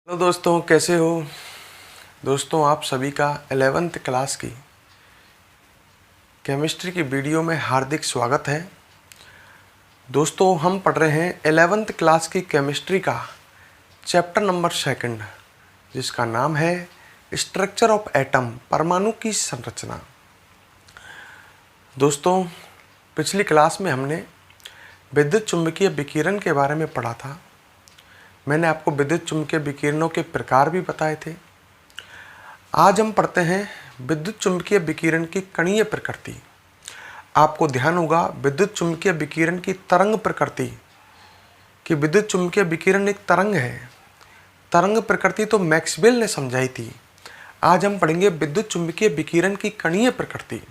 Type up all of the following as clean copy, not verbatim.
Hello दोस्तों, कैसे हो। दोस्तों, आप सभी का 11th क्लास की केमिस्ट्री की वीडियो में हार्दिक स्वागत है। दोस्तों, हम पढ़ रहे हैं 11th क्लास की केमिस्ट्री का चैप्टर नंबर 2, जिसका नाम है स्ट्रक्चर ऑफ एटम, परमाणु की संरचना। दोस्तों, पिछली क्लास में हमने विद्युत चुम्बकीय विकिरण के बारे में पढ़ा था। मैंने आपको विद्युत चुम्बकीय विकिरणों के प्रकार भी बताए थे। आज हम पढ़ते हैं विद्युत चुम्बकीय विकिरण की कणीय प्रकृति। आपको ध्यान होगा विद्युत चुम्बकीय विकिरण की तरंग प्रकृति, कि विद्युत चुम्बकीय विकिरण एक तरंग है। तरंग प्रकृति तो मैक्सवेल ने समझाई थी। आज हम पढ़ेंगे विद्युत चुम्बकीय विकिरण की कणीय प्रकृति।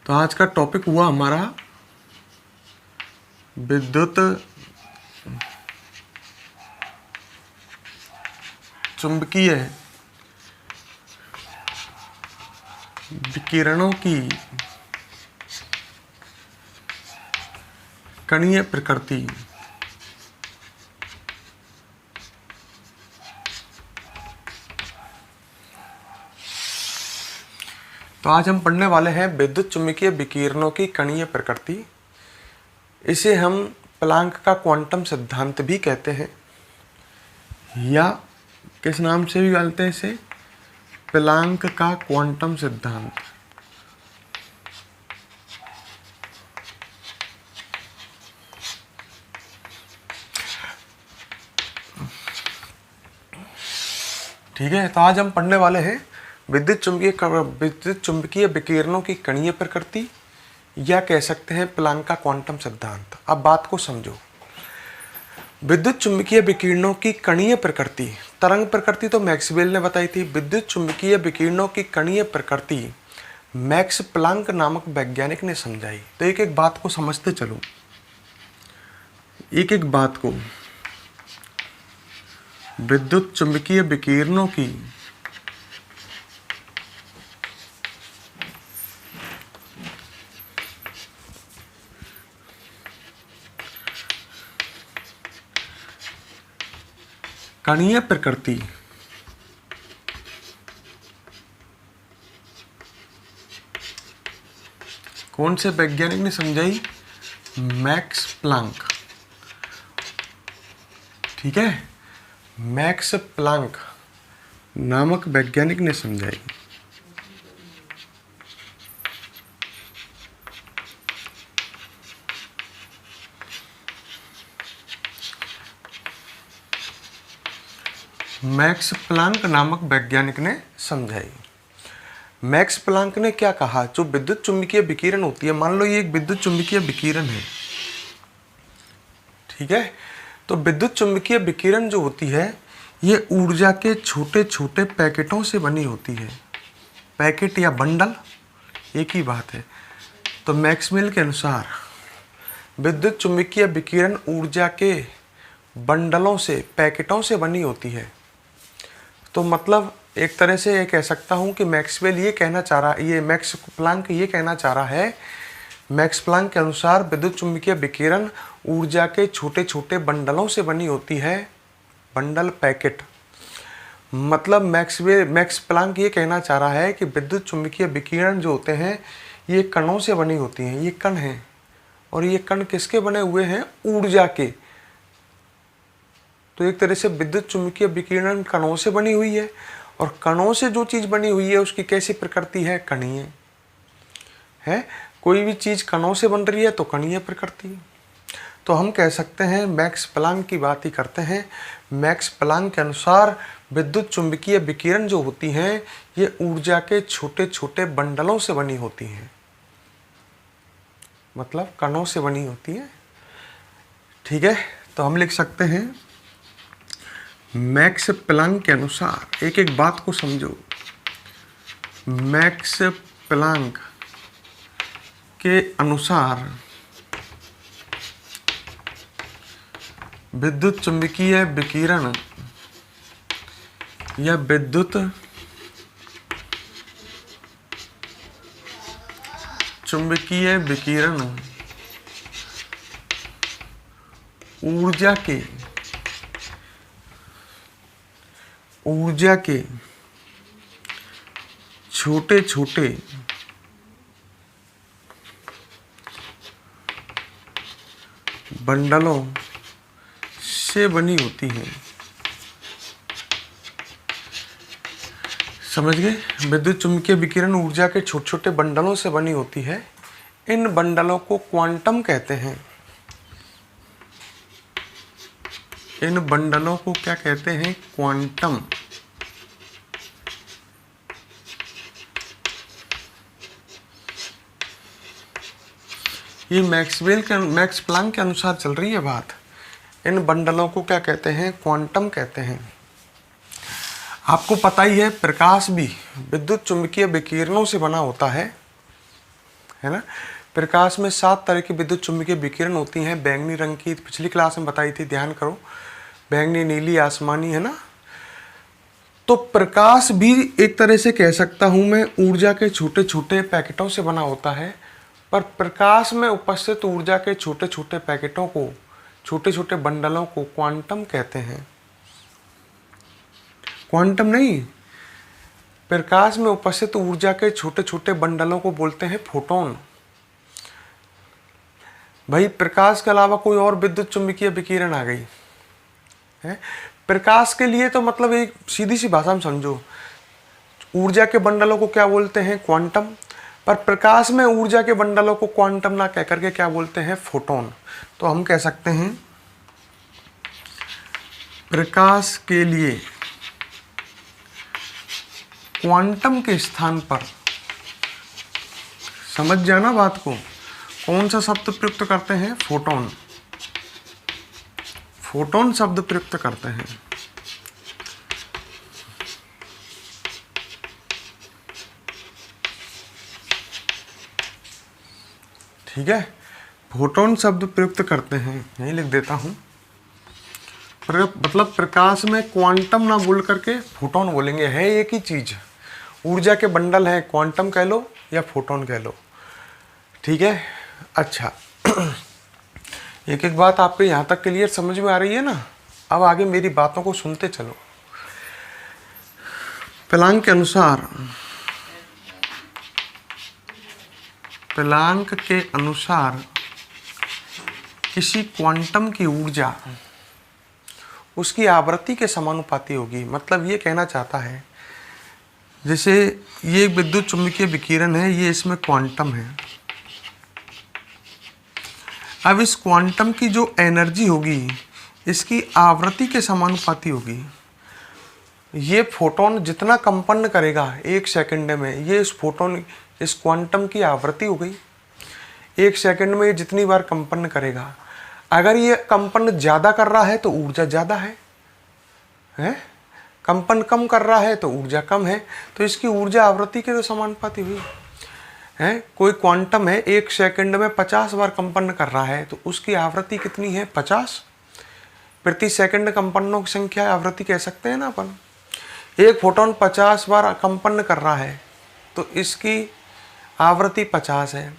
तो आज का टॉपिक हुआ हमारा विद्युत चुम्बकीय विकिरणों की कणीय प्रकृति। तो आज हम पढ़ने वाले हैं विद्युत चुम्बकीय विकिरणों की कणीय प्रकृति। इसे हम प्लांक का क्वांटम सिद्धांत भी कहते हैं, या किस नाम से भी जानते हैं इसे, प्लांक का क्वांटम सिद्धांत। ठीक है, तो आज हम पढ़ने वाले हैं विद्युत चुम्बकीय विकिरणों की कणीय प्रकृति, या कह सकते हैं प्लांक का क्वांटम सिद्धांत। अब बात को समझो। विद्युत चुम्बकीय विकिरणों की कणीय प्रकृति, तरंग प्रकृति तो मैक्सवेल ने बताई थी। विद्युत चुम्बकीय विकिरणों की कणीय प्रकृति मैक्स प्लांक नामक वैज्ञानिक ने समझाई। तो एक एक बात को समझते चलो, एक एक बात को। विद्युत चुम्बकीय विकिरणों की कणीय प्रकृति कौन से वैज्ञानिक ने समझाई? Max Planck. ठीक है, मैक्स प्लांक नामक वैज्ञानिक ने समझाई। मैक्स प्लांक नामक वैज्ञानिक ने समझाई। मैक्स प्लांक ने क्या कहा? जो विद्युत चुम्बकीय विकिरण होती है, मान लो ये एक विद्युत चुम्बकीय विकिरण है, ठीक है। तो विद्युत चुम्बकीय विकिरण जो होती है, ये ऊर्जा के छोटे छोटे पैकेटों से बनी होती है। पैकेट या बंडल एक ही बात है। तो मैक्सवेल के अनुसार विद्युत चुम्बकीय विकिरण ऊर्जा के बंडलों से, पैकेटों से बनी होती है। तो मतलब एक तरह से ये कह सकता हूँ कि मैक्सवेल ये कहना चाह रहा, ये मैक्स प्लांक ये कहना चाह रहा है, मैक्स प्लांक के अनुसार विद्युत चुम्बकीय विकिरण ऊर्जा के छोटे छोटे बंडलों से बनी होती है। Bundle, packet. मतलब मैक्स प्लांक ये कहना चाह रहा है कि विद्युत चुम्बकीय विकिरण जो होते हैं, ये कणों से बनी होती हैं। ये कण हैं, और ये कण किसके बने हुए हैं? ऊर्जा के। तो एक तरह से विद्युत चुम्बकीय विकिरण कणों से बनी हुई है, और कणों से जो चीज बनी हुई है उसकी कैसी प्रकृति है? कणीय है। कोई भी चीज कणों से बन रही है तो कणीय प्रकृति। तो हम कह सकते हैं, मैक्स प्लांक की बात ही करते हैं। मैक्स प्लांक के अनुसार विद्युत चुम्बकीय विकिरण जो होती हैं, ये ऊर्जा के छोटे छोटे बंडलों से बनी होती हैं, मतलब कणों से बनी होती है। ठीक है, तो हम लिख सकते हैं मैक्स प्लांक के अनुसार, एक एक बात को समझो। मैक्स प्लांक के अनुसार विद्युत चुम्बकीय विकिरण या विद्युत चुम्बकीय विकिरण ऊर्जा के ऊर्जा के छोटे छोटे बंडलों से बनी होती है। समझ गए? विद्युत चुम्बकीय विकिरण ऊर्जा के छोटे छोटे बंडलों से बनी होती है। इन बंडलों को क्वांटम कहते हैं। इन बंडलों को क्या कहते हैं? क्वांटम। ये मैक्स प्लैंक के अनुसार चल रही है बात। इन बंडलों को क्या कहते हैं? क्वांटम कहते हैं। आपको पता ही है प्रकाश भी विद्युत चुम्बकीय विकिरणों से बना होता है ना। प्रकाश में 7 तरह की विद्युत चुम्बकीय विकिरण होती हैं। बैंगनी रंग की पिछली क्लास में बताई थी, ध्यान करो, बैंगनी, नीली, आसमानी, है ना। तो प्रकाश भी एक तरह से कह सकता हूं मैं ऊर्जा के छोटे छोटे पैकेटों से बना होता है। पर प्रकाश में उपस्थित ऊर्जा के छोटे छोटे पैकेटों को, छोटे छोटे बंडलों को क्वांटम कहते हैं। क्वांटम नहीं, प्रकाश में उपस्थित ऊर्जा के छोटे छोटे बंडलों को बोलते हैं फोटोन। भाई प्रकाश के अलावा कोई और विद्युत चुम्बकीय विकिरण आ गई है, प्रकाश के लिए तो मतलब एक सीधी सी भाषा में समझो, ऊर्जा के बंडलों को क्या बोलते हैं? क्वांटम। पर प्रकाश में ऊर्जा के बंडलों को क्वांटम ना कह करके क्या बोलते हैं? फोटोन। तो हम कह सकते हैं प्रकाश के लिए क्वांटम के स्थान पर, समझ जाना बात को, कौन सा शब्द प्रयुक्त करते हैं? फोटोन। फोटोन शब्द प्रयुक्त करते हैं। ठीक है, फोटोन शब्द प्रयुक्त करते हैं, यही लिख देता हूं। मतलब प्रकाश में क्वांटम ना बोल करके फोटोन बोलेंगे, है एक ही चीज। ऊर्जा के बंडल हैं, क्वांटम कह लो या फोटोन कह लो। ठीक है, अच्छा एक एक बात आपके यहाँ तक क्लियर समझ में आ रही है ना। अब आगे मेरी बातों को सुनते चलो। प्लैंक के अनुसार किसी क्वांटम की ऊर्जा उसकी आवृत्ति के समानुपाती होगी। मतलब ये कहना चाहता है, जैसे ये विद्युत चुम्बकीय विकिरण है, ये इसमें क्वांटम है। अब इस क्वांटम की जो एनर्जी होगी इसकी आवृत्ति के समानुपाती होगी। ये फोटोन जितना कंपन करेगा 1 सेकंड में, ये इस फोटोन, इस क्वांटम की आवृत्ति हो गई। 1 सेकंड में ये जितनी बार कंपन करेगा, अगर ये कंपन ज़्यादा कर रहा है तो ऊर्जा ज़्यादा है, कंपन कम कर रहा है तो ऊर्जा कम है। तो इसकी ऊर्जा आवृत्ति के तो समानुपाती हुई है। कोई क्वांटम है 1 सेकंड में 50 बार कंपन कर रहा है, तो उसकी आवृत्ति कितनी है? 50। प्रति सेकंड कंपनों की संख्या आवृत्ति कह सकते हैं ना अपन। एक फोटोन 50 बार कंपन कर रहा है तो इसकी आवृत्ति 50 है।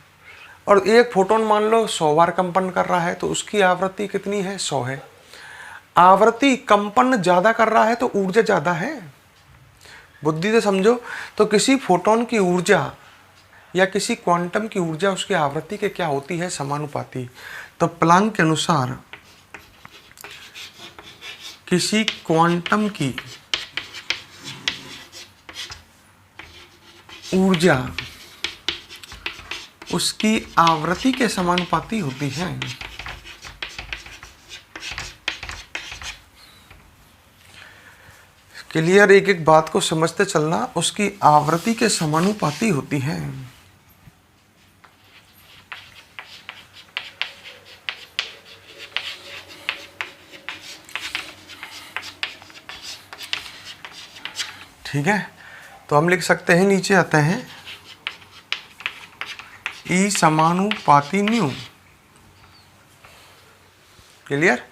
और एक फोटोन मान लो 100 बार कंपन कर रहा है तो उसकी आवृत्ति कितनी है? 100 है। आवृत्ति कंपन ज्यादा कर रहा है तो ऊर्जा ज्यादा है। बुद्धि से समझो। तो किसी फोटोन की ऊर्जा या किसी क्वांटम की ऊर्जा उसकी आवृत्ति के क्या होती है? समानुपाती। तो प्लैंक के अनुसार किसी क्वांटम की ऊर्जा उसकी आवृत्ति के समानुपाती होती है। क्लियर? एक एक बात को समझते चलना, उसकी आवृत्ति के समानुपाती होती है। ठीक है, तो हम लिख सकते हैं, नीचे आते हैं, ई समानुपाती न्यू। क्लियर?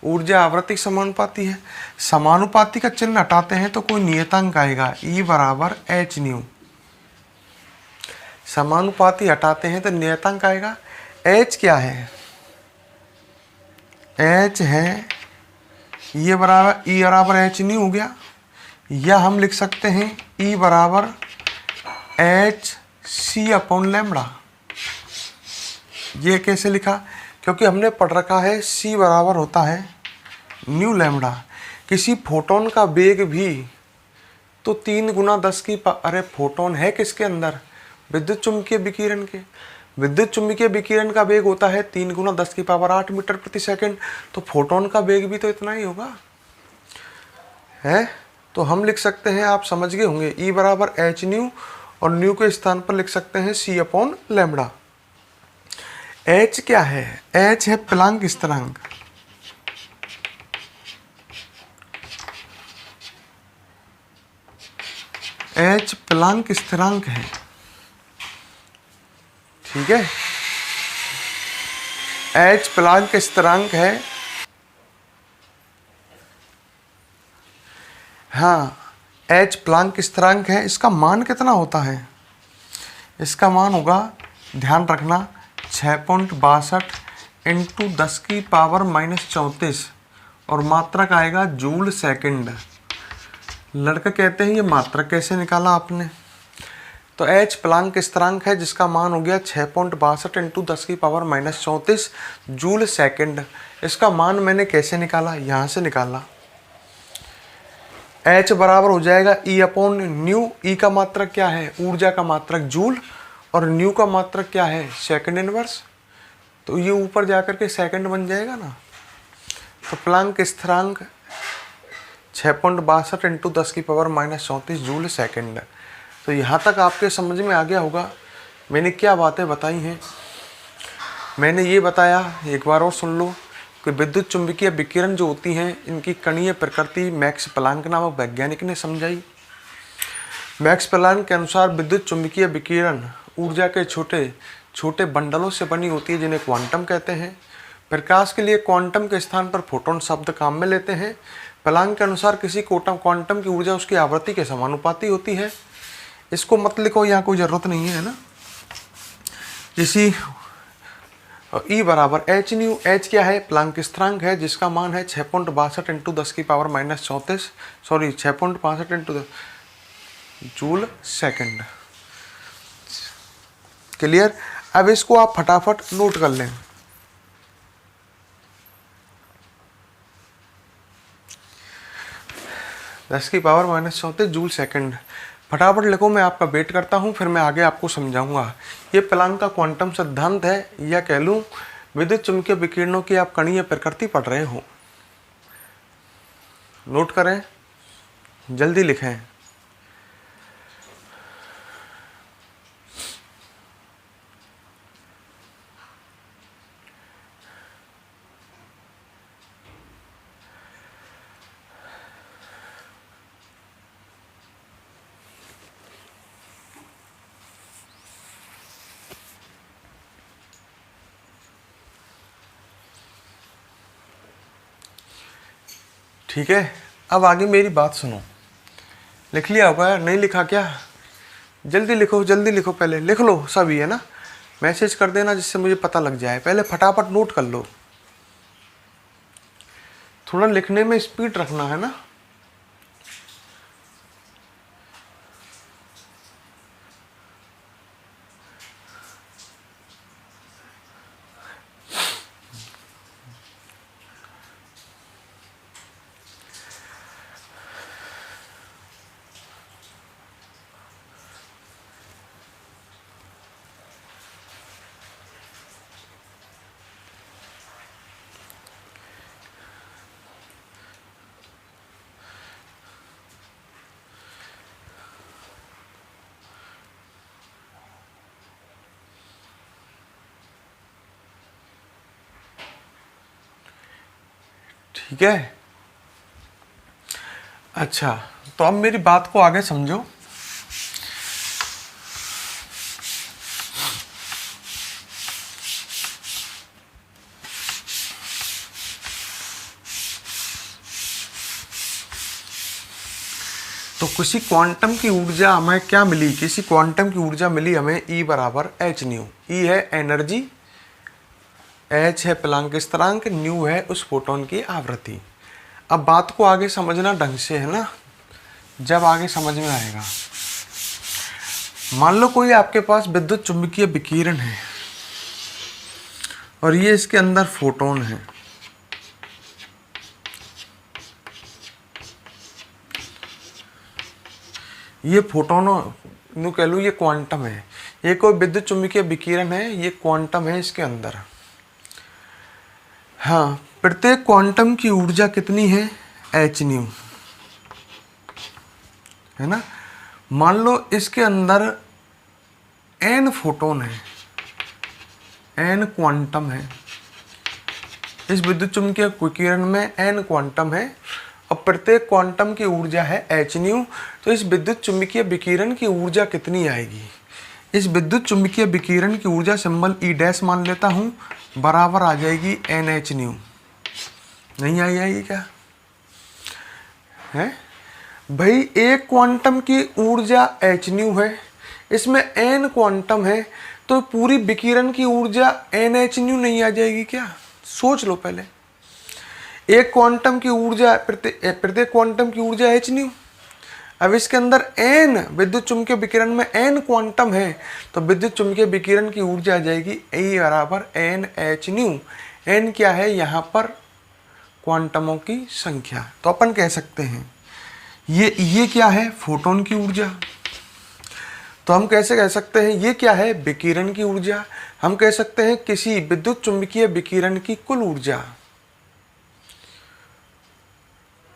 ऊर्जा आवृत्ति समानुपाती है। समानुपाती का चिन्ह हटाते हैं तो कोई नियतांक आएगा, ई बराबर एच न्यू। समानुपाती हटाते हैं तो नियतांक आएगा। एच क्या है? एच है ये बराबर ई बराबर एच न्यू हो गया। या हम लिख सकते हैं E बराबर एच सी अपॉन लैम्बडा। ये कैसे लिखा? क्योंकि हमने पढ़ रखा है C बराबर होता है न्यू लैम्बडा। किसी फोटोन का वेग भी तो 3 गुना 10 की अरे फोटोन है किसके अंदर? विद्युत चुम्बकीय विकिरण के। विद्युत चुम्बकीय विकिरण का वेग होता है 3 गुना 10 की पावर 8 मीटर प्रति सेकंड। तो फोटोन का वेग भी तो इतना ही होगा है। तो हम लिख सकते हैं, आप समझ गए होंगे, E बराबर एच न्यू और न्यू के स्थान पर लिख सकते हैं C अपॉन लैम्बडा। H क्या है? H है प्लांक स्थिरांक। H प्लांक स्थिरांक है, ठीक है। H प्लांक स्थिरांक है। हाँ, H प्लांक स्थिरांक है। इसका मान कितना होता है? इसका मान होगा, ध्यान रखना, 6.62 इंटू 10 की पावर -34 और मात्रक आएगा जूल सेकंड। लड़का कहते हैं ये मात्रक कैसे निकाला आपने? तो H प्लांक स्थिरांक है जिसका मान हो गया 6.62 इंटू 10 की पावर -34 जूल सेकंड। इसका मान मैंने कैसे निकाला? यहाँ से निकाला। H बराबर हो जाएगा E अपॉन न्यू। E का मात्रक क्या है? ऊर्जा का मात्रक जूल, और न्यू का मात्रक क्या है? Second inverse. तो ये ऊपर जाकर के सेकंड बन जाएगा ना। तो प्लांक स्थिरांक 6.62 इंटू 10 की पावर -34 जूल सेकंड। तो यहाँ तक आपके समझ में आ गया होगा मैंने क्या बातें बताई हैं। मैंने ये बताया, एक बार और सुन लो, कि विद्युत चुम्बकीय विकिरण जो होती हैं इनकी कणीय प्रकृति मैक्स प्लांक नामक वैज्ञानिक ने समझाई। मैक्स प्लांक के अनुसार विद्युत चुम्बकीय विकिरण ऊर्जा के छोटे छोटे बंडलों से बनी होती है जिन्हें क्वांटम कहते हैं। प्रकाश के लिए क्वांटम के स्थान पर फोटोन शब्द काम में लेते हैं। प्लांक के अनुसार किसी क्वांटम की ऊर्जा उसकी आवृत्ति के समानुपाती होती है। इसको मत लिखो, यहाँ कोई ज़रूरत नहीं है ना। इसी E बराबर एच न्यू। एच क्या है? प्लांक स्थिरांक है जिसका मान है 6.62 इंटू 10 की power -34 6.65 into joule second. Clear? अब इसको आप फटाफट नोट कर लें। दस की पावर -34 जूल सेकंड। फटाफट लिखो, मैं आपका वेट करता हूँ, फिर मैं आगे आपको समझाऊंगा। ये प्लांक का क्वांटम सिद्धांत है, या कह लूँ विद्युत चुम्बकीय विकिरणों की आप कणीय प्रकृति पढ़ रहे हो। नोट करें, जल्दी लिखें। ठीक है, अब आगे मेरी बात सुनो। लिख लिया होगा? नहीं लिखा क्या? जल्दी लिखो, जल्दी लिखो, पहले लिख लो सभी, है ना। मैसेज कर देना जिससे मुझे पता लग जाए। पहले फटाफट नोट कर लो, थोड़ा लिखने में स्पीड रखना है ना। ठीक है, अच्छा, तो अब मेरी बात को आगे समझो। तो किसी क्वांटम की ऊर्जा हमें क्या मिली? किसी क्वांटम की ऊर्जा मिली हमें E बराबर एच न्यू। E है एनर्जी, H है प्लांक स्थिरांक, न्यू है उस फोटोन की आवृत्ति। अब बात को आगे समझना ढंग से, है ना। जब आगे समझ में आएगा। मान लो कोई आपके पास विद्युत चुंबकीय विकिरण है और ये इसके अंदर फोटोन है। ये फोटोनों नु कह लूँ, ये क्वांटम है। ये कोई विद्युत चुंबकीय विकिरण है, ये क्वांटम है इसके अंदर। हाँ, प्रत्येक क्वांटम की ऊर्जा कितनी है? एच न्यू, है ना। मान लो इसके अंदर एन फोटोन है, एन क्वांटम है। इस विद्युत चुंबकीय विकिरण में एन क्वांटम है और प्रत्येक क्वांटम की ऊर्जा है एच न्यू। तो इस विद्युत चुंबकीय विकिरण की ऊर्जा कितनी आएगी? इस विद्युत चुंबकीय विकिरण की ऊर्जा सिंबल ई डैश मान लेता हूँ, बराबर आ जाएगी एन एच न्यू। नहीं आई जाएगी क्या? है भाई, एक क्वांटम की ऊर्जा एच न्यू है, इसमें एन क्वांटम है, तो पूरी विकिरण की ऊर्जा एन एच न्यू नहीं आ जाएगी क्या? सोच लो पहले। एक क्वांटम की ऊर्जा, प्रत्येक क्वांटम की ऊर्जा एच न्यू। अब इसके अंदर एन विद्युत चुंबकीय विकिरण में एन क्वांटम है, तो विद्युत चुंबकीय विकिरण की ऊर्जा आ जाएगी E बराबर एन एच न्यू। एन क्या है? यहाँ पर क्वांटमों की संख्या। तो अपन कह सकते हैं ये क्या है? फोटोन की ऊर्जा। तो हम कैसे कह सकते हैं ये क्या है? विकिरण की ऊर्जा। हम कह सकते हैं किसी विद्युत चुंबकीय विकिरण की कुल ऊर्जा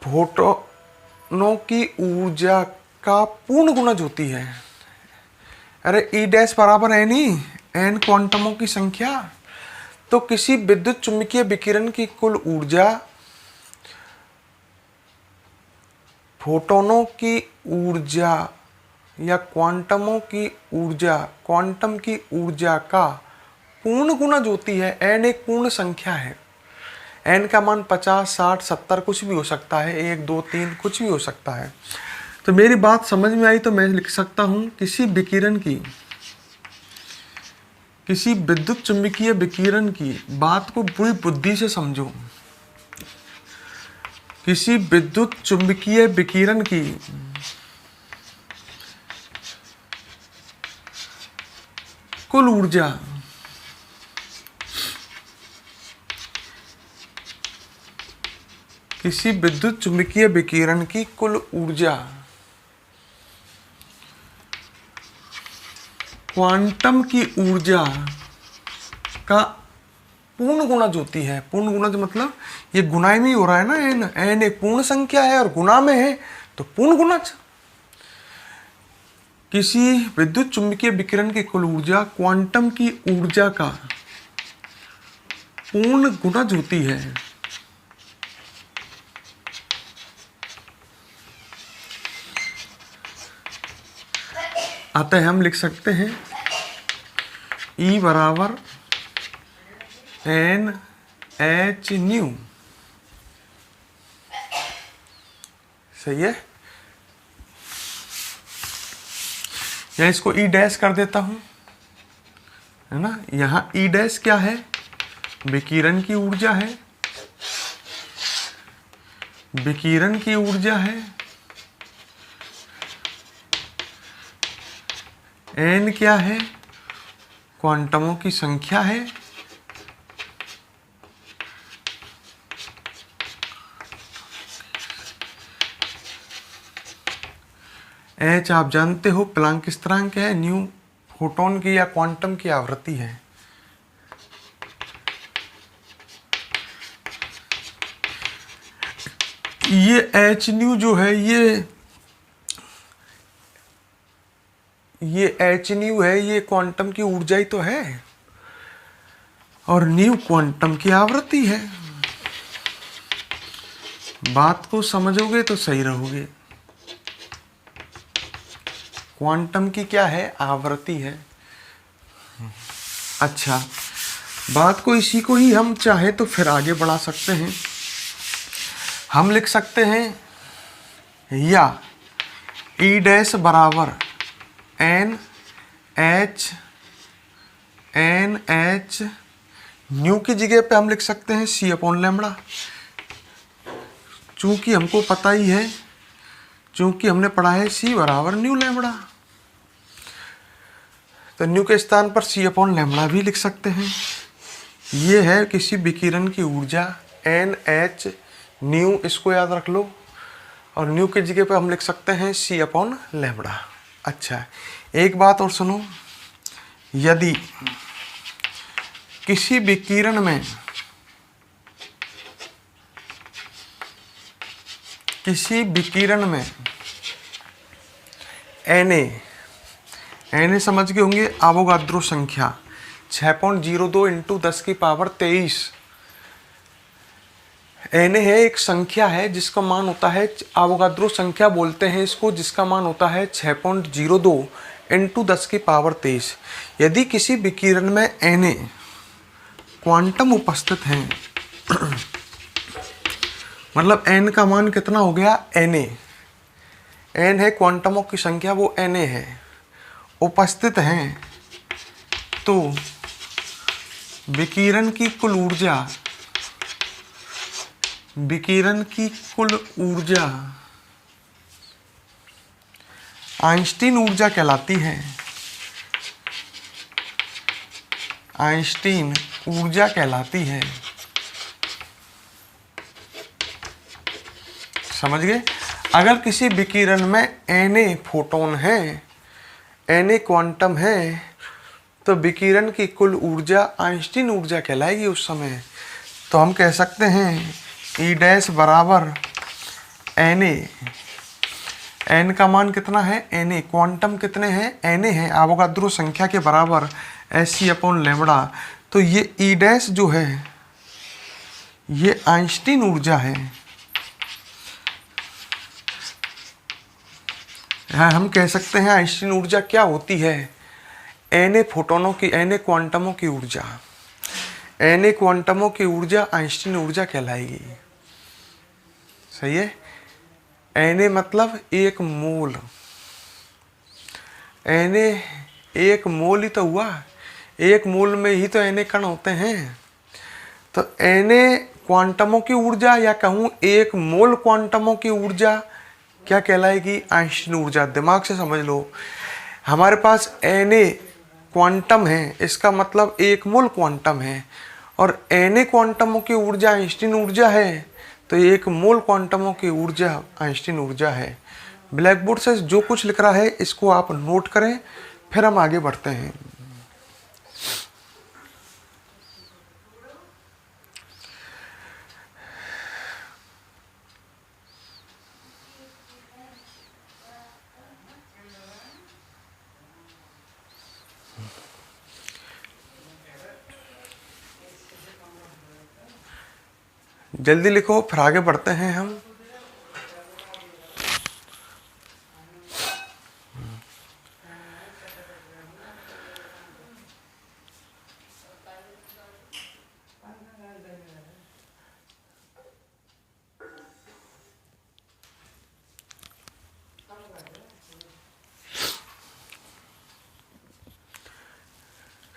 फोटोनों की ऊर्जा का पूर्ण गुणज होती है। अरे ई डैश बराबर एन ही, एन क्वांटमों की संख्या। तो किसी विद्युत चुंबकीय विकिरण की कुल ऊर्जा फोटोनों की ऊर्जा या क्वांटमों की ऊर्जा, क्वांटम की ऊर्जा का पूर्ण गुणज होती है। एन एक पूर्ण संख्या है। एन का मान 50, 60, 70 कुछ भी हो सकता है, 1, 2, 3 कुछ भी हो सकता है। तो मेरी बात समझ में आई तो मैं लिख सकता हूँ किसी विकिरण की, किसी विद्युत चुंबकीय विकिरण की, बात को पूरी बुद्धि से समझो, किसी विद्युत चुंबकीय विकिरण की कुल ऊर्जा किसी विद्युत चुंबकीय विकिरण की कुल ऊर्जा क्वांटम की ऊर्जा का पूर्ण गुणज होती है। पूर्ण गुणज मतलब ये गुणाई में ही हो रहा है ना। एन, एन एक पूर्ण संख्या है और गुणा में है, तो पूर्ण गुणज। किसी विद्युत चुंबकीय विकिरण की कुल ऊर्जा क्वांटम की ऊर्जा का पूर्ण गुणज होती है। अतः हम लिख सकते हैं E बराबर एन एच न्यू। सही है। या इसको ई डैश कर देता हूं, है ना। यहां ई डैश क्या है? विकिरण की ऊर्जा है, विकिरण की ऊर्जा है। एन क्या है? क्वांटमों की संख्या है। एच आप जानते हो प्लांक स्थिरांक है। न्यू फोटोन की या क्वांटम की आवृत्ति है। ये एच न्यू जो है ये एच न्यू है, ये क्वांटम की ऊर्जा ही तो है और न्यू क्वांटम की आवृत्ति है। बात को समझोगे तो सही रहोगे। क्वांटम की क्या है? आवृत्ति है। अच्छा, बात को इसी को ही हम चाहे तो फिर आगे बढ़ा सकते हैं। हम लिख सकते हैं या ई डैश बराबर एन एच न्यू की जगह पे हम लिख सकते हैं C/λ। चूंकि हमको पता ही है चूंकि हमने पढ़ा है C बराबर न्यू लैम्बडा, तो न्यू के स्थान पर C अपॉन लैम्बडा भी लिख सकते हैं। ये है किसी विकिरण की ऊर्जा NH न्यू, इसको याद रख लो, और न्यू की जगह पे हम लिख सकते हैं C अपॉन लैम्बडा। अच्छा, एक बात और सुनो, यदि किसी विकिरण में Na समझ गए होंगे, अवोगाद्रो संख्या 6.02 इंटू 10 की पावर 23। Na है एक संख्या है जिसका मान होता है, अवोगाद्रो संख्या बोलते हैं इसको, जिसका मान होता है 6.02 इंटू 10 की पावर 23। यदि किसी विकिरण में Na क्वांटम उपस्थित हैं मतलब n का मान कितना हो गया, Na n है क्वांटमों की संख्या, वो Na है, उपस्थित हैं, तो विकिरण की कुल ऊर्जा आइंस्टीन ऊर्जा कहलाती है। आइंस्टीन ऊर्जा कहलाती है, समझ गए। अगर किसी विकिरण में Na फोटोन है, Na क्वांटम है, तो विकिरण की कुल ऊर्जा आइंस्टीन ऊर्जा कहलाएगी उस समय। तो हम कह सकते हैं E डैश बराबर Na, n का मान कितना है, Na क्वांटम कितने हैं, Na है, अवोगाद्रो संख्या के बराबर Sc अपॉन लैम्बडा। तो ये E डैश जो है ये आइंस्टीन ऊर्जा है। हम कह सकते हैं आइंस्टीन ऊर्जा क्या होती है, Na फोटोनों की, Na क्वांटमों की ऊर्जा, Na क्वांटमों की ऊर्जा आइंस्टीन ऊर्जा कहलाएगी। सही है। Na मतलब एक मोल, Na एक मोल ही तो हुआ, एक मोल में ही तो Na कण होते हैं। तो Na क्वांटमों की ऊर्जा, या कहूँ एक मोल क्वांटमों की ऊर्जा क्या कहलाएगी, आइंस्टीन ऊर्जा। दिमाग से समझ लो, हमारे पास Na क्वांटम है, इसका मतलब एक मोल क्वांटम है, और Na क्वांटमों की ऊर्जा आइंस्टीन ऊर्जा है, तो एक मोल क्वांटमों की ऊर्जा आइंस्टीन ऊर्जा है। ब्लैक बोर्ड से जो कुछ लिख रहा है इसको आप नोट करें, फिर हम आगे बढ़ते हैं। जल्दी लिखो, फिर आगे बढ़ते हैं हम।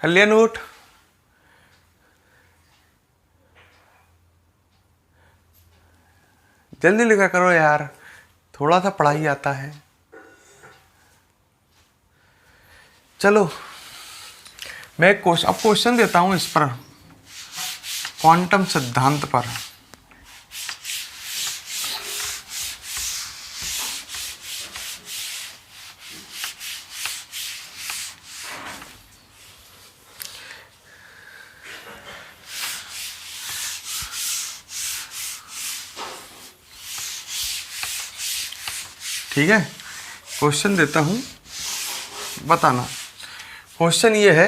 कर लिया नोट? जल्दी लिखा करो यार, थोड़ा सा पढ़ाई आता है। चलो मैं अब क्वेश्चन देता हूं इस पर, क्वांटम सिद्धांत पर। ठीक है, क्वेश्चन देता हूं, बताना। क्वेश्चन ये है,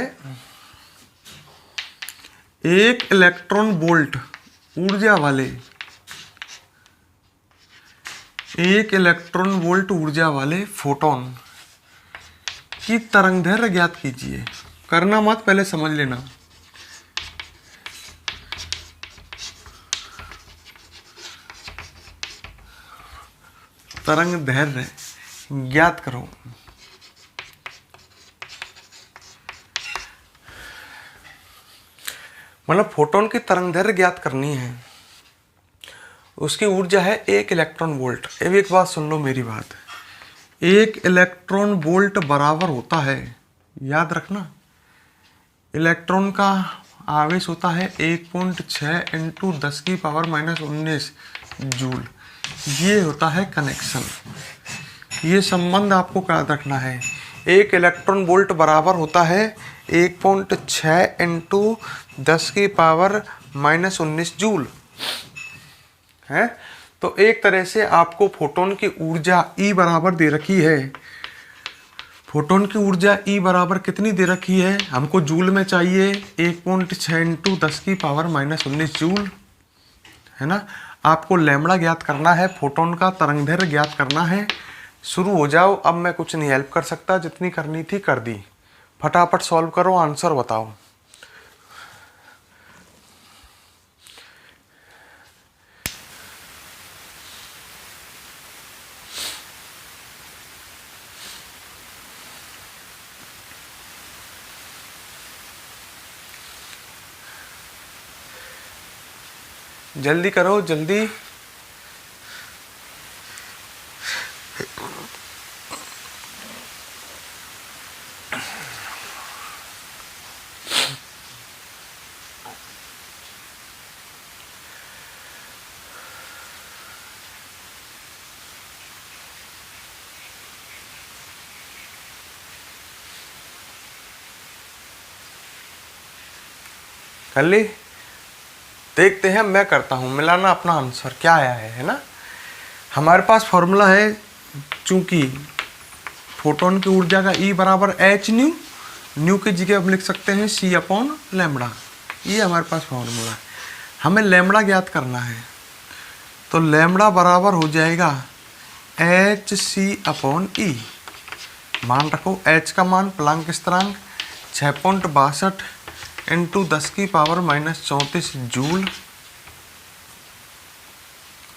एक इलेक्ट्रॉन वोल्ट ऊर्जा वाले, एक इलेक्ट्रॉन वोल्ट ऊर्जा वाले फोटोन की तरंगदैर्घ्य ज्ञात कीजिए। करना मत, पहले समझ लेना। तरंगदैर्घ्य ज्ञात करो। मतलब फोटोन की तरंगदैर्घ्य ज्ञात करनी है, उसकी ऊर्जा है 1 इलेक्ट्रॉन वोल्ट। अब एक बात सुन लो मेरी बात, 1 इलेक्ट्रॉन वोल्ट बराबर होता है, याद रखना, इलेक्ट्रॉन का आवेश होता है 1.6 इंटू 10⁻⁻19 जूल। ये होता है कनेक्शन। ये संबंध आपको याद रखना है। 1 इलेक्ट्रॉन वोल्ट बराबर होता है 1.6 इंटू 10⁻⁻19 जूल है। तो एक तरह से आपको फोटोन की ऊर्जा E बराबर दे रखी है। फोटोन की ऊर्जा E बराबर कितनी दे रखी है, हमको जूल में चाहिए 1.6 इंटू 10⁻⁻19 जूल, है ना। आपको लैम्बडा ज्ञात करना है, फोटोन का तरंगदैर्घ्य ज्ञात करना है। शुरू हो जाओ, अब मैं कुछ नहीं हेल्प कर सकता, जितनी करनी थी कर दी। फटाफट सॉल्व करो, आंसर बताओ। जल्दी करो जल्दी। कर ली? देखते हैं, मैं करता हूँ, मिलाना अपना आंसर क्या आया है ना। हमारे पास फॉर्मूला है, चूंकि फोटोन की ऊर्जा का E बराबर h न्यू, न्यू की जगह हम लिख सकते हैं C/लैम्बडा। ये हमारे पास फॉर्मूला है। हमें लैम्बडा ज्ञात करना है, तो लैम्बडा बराबर हो जाएगा hc/E। मान रखो h का मान प्लांक स्थिरांक 6.62 इंटू 10⁻⁻34 जूल,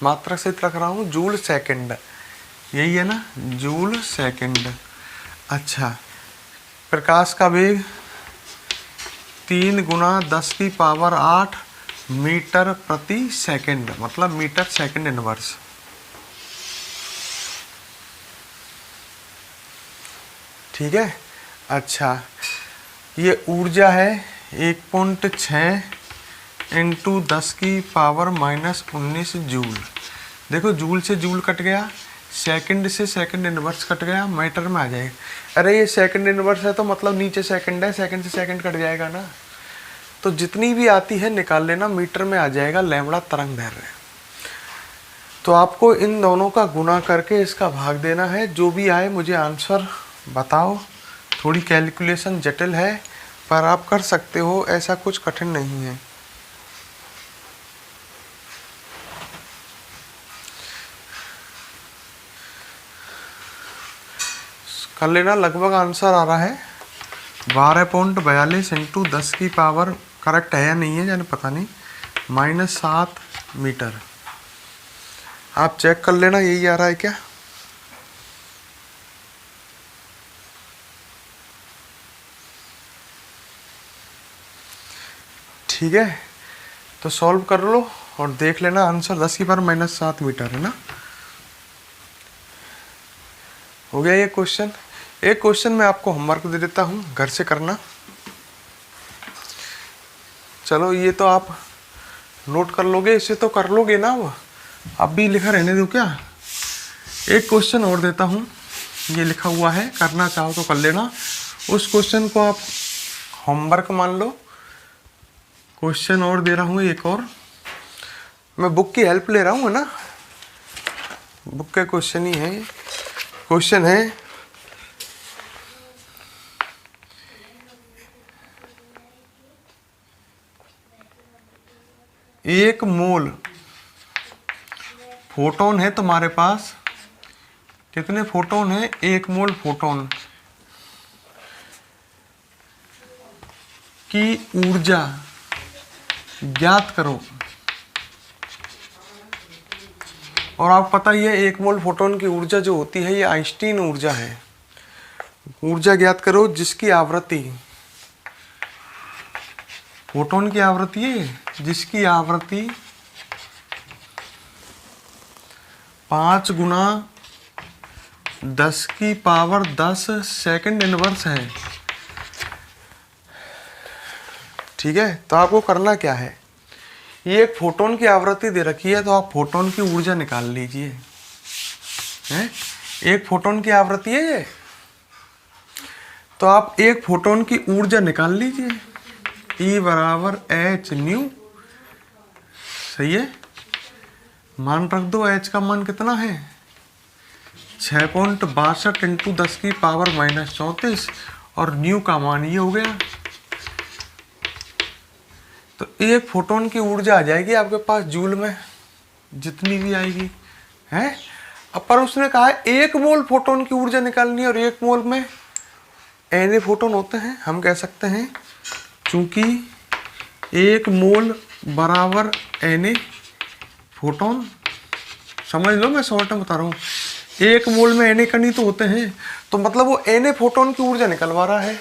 मात्रक से रख रहा हूँ, जूल सेकंड, यही है ना, जूल सेकंड। अच्छा, प्रकाश का वेग 3 × 10⁸ मीटर प्रति सेकंड, मतलब मीटर सेकंड इनवर्स। ठीक है। अच्छा, ये ऊर्जा है 1.6 इंटू 10⁻⁻19 जूल। देखो, जूल से जूल कट गया, सेकंड से सेकंड इनवर्स कट गया, मीटर में आ जाएगा। अरे ये सेकंड इनवर्स है तो मतलब नीचे सेकंड है, सेकंड से सेकंड कट जाएगा ना, तो जितनी भी आती है निकाल लेना, मीटर में आ जाएगा लैम्बडा तरंगदैर्घ्य। तो आपको इन दोनों का गुना करके इसका भाग देना है, जो भी आए मुझे आंसर बताओ। थोड़ी कैलकुलेशन जटिल है पर आप कर सकते हो, ऐसा कुछ कठिन नहीं है। कर लेना, लगभग आंसर आ रहा है 12.42 इंटू 10 की पावर, करेक्ट है या नहीं है जाने पता नहीं, -7 मीटर। आप चेक कर लेना, यही आ रहा है क्या। ठीक है, तो सॉल्व कर लो और देख लेना आंसर। 10 की पावर -7 मीटर है ना। हो गया ये क्वेश्चन। एक क्वेश्चन मैं आपको होमवर्क दे देता हूँ, घर से करना। चलो, ये तो आप नोट कर लोगे, इसे तो कर लोगे ना, वो अब भी लिखा रहने दो क्या। एक क्वेश्चन और देता हूँ, ये लिखा हुआ है, करना चाहो तो कर लेना। उस क्वेश्चन को आप होमवर्क मान लो। क्वेश्चन और दे रहा हूँ एक और, मैं बुक की हेल्प ले रहा हूँ, है ना, बुक का क्वेश्चन ही है। क्वेश्चन है, एक मोल फोटोन है तुम्हारे पास, कितने फोटोन है, 1 मोल फोटोन की ऊर्जा ज्ञात करो। और आपको पता ही है 1 मोल फोटोन की ऊर्जा जो होती है ये आइंस्टीन ऊर्जा है। ऊर्जा ज्ञात करो जिसकी आवृत्ति, फोटोन की आवृत्ति है जिसकी आवृत्ति 5 गुना 10 की पावर 10 सेकंड इनवर्स है। ठीक है, तो आपको करना क्या है, ये एक फोटोन की आवृत्ति दे रखी है, तो आप फोटोन की ऊर्जा निकाल लीजिए। हैं, एक फोटोन की आवृत्ति है ये, तो आप एक फोटोन की ऊर्जा निकाल लीजिए। E बराबर h न्यू, सही है। मान रख दो, h का मान कितना है 6.62 इंटू 10 की पावर -34 और न्यू का मान ये हो गया। तो एक फोटोन की ऊर्जा आ जाएगी आपके पास जूल में, जितनी भी आएगी है। अब पर उसने कहा है 1 मोल फोटोन की ऊर्जा निकालनी है, और 1 मोल में Na फोटोन होते हैं। हम कह सकते हैं चूंकि 1 मोल बराबर Na फोटोन, समझ लो मैं शॉर्ट में बता रहा हूँ। 1 मोल में Na कण ही तो होते हैं, तो मतलब वो Na फोटोन की ऊर्जा निकलवा रहा है।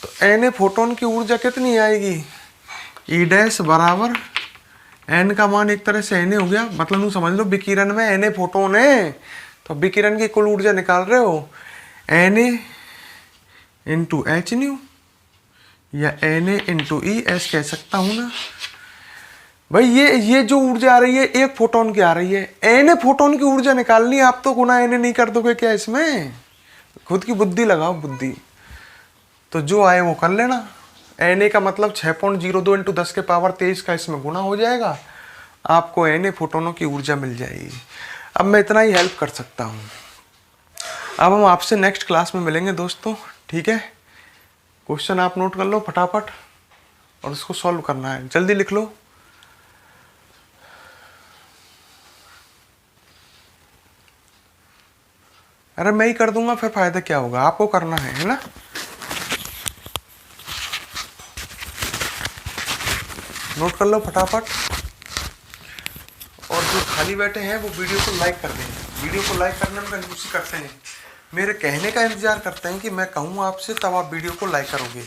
तो Na फोटोन की ऊर्जा कितनी आएगी, E डैश बराबर N का मान एक तरह से Na हो गया, मतलब यूँ समझ लो विकिरण में Na फोटोन है, तो विकिरण की कुल ऊर्जा निकाल रहे हो Na इंटू एच न्यू या Na इंटू ई एस कह सकता हूँ ना भाई। ये जो ऊर्जा आ रही है 1 फोटोन की आ रही है, Na फोटोन की ऊर्जा निकालनी है। आप तो गुना Na नहीं कर दोगे क्या इसमें, खुद की बुद्धि लगाओ, बुद्धि। तो जो आए वो कर लेना। Na का मतलब 6.02 इंटू 10 के पावर 23 का इसमें गुना हो जाएगा, आपको Na फोटोनों की ऊर्जा मिल जाएगी। अब मैं इतना ही हेल्प कर सकता हूँ। अब हम आपसे नेक्स्ट क्लास में मिलेंगे दोस्तों, ठीक है। क्वेश्चन आप नोट कर लो फटाफट और इसको सॉल्व करना है, जल्दी लिख लो। अरे मैं ही कर दूंगा, फिर फायदा क्या होगा, आपको करना है ना। नोट कर लो फटाफट, और जो खाली बैठे हैं वो वीडियो को लाइक कर दें। वीडियो को लाइक करने में कंजूसी करते हैं, मेरे कहने का इंतजार करते हैं कि मैं कहूँ आपसे, तब आप वीडियो को लाइक करोगे।